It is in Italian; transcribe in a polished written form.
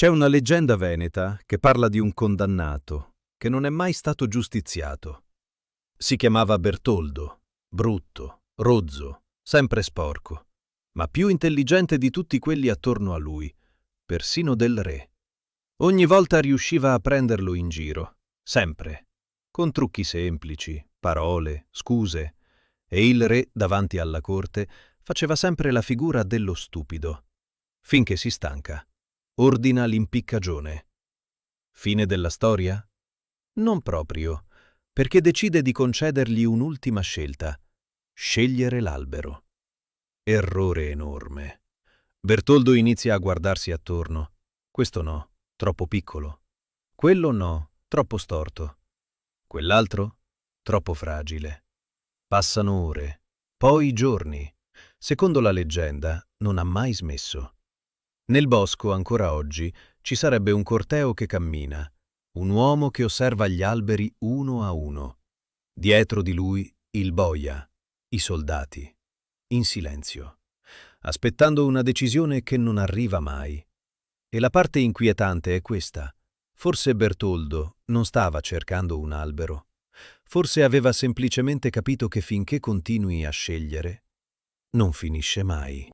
C'è una leggenda veneta che parla di un condannato che non è mai stato giustiziato. Si chiamava Bertoldo, brutto, rozzo, sempre sporco, ma più intelligente di tutti quelli attorno a lui, persino del re. Ogni volta riusciva a prenderlo in giro, sempre, con trucchi semplici, parole, scuse, e il re, davanti alla corte, faceva sempre la figura dello stupido, finché si stanca. Ordina l'impiccagione. Fine della storia? Non proprio, perché decide di concedergli un'ultima scelta: scegliere l'albero. Errore enorme. Bertoldo inizia a guardarsi attorno. Questo no, troppo piccolo. Quello no, troppo storto. Quell'altro? Troppo fragile. Passano ore, poi giorni. Secondo la leggenda, non ha mai smesso. Nel bosco, ancora oggi, ci sarebbe un corteo che cammina, un uomo che osserva gli alberi uno a uno. Dietro di lui il boia, i soldati, in silenzio, aspettando una decisione che non arriva mai. E la parte inquietante è questa: forse Bertoldo non stava cercando un albero. Forse aveva semplicemente capito che finché continui a scegliere, non finisce mai.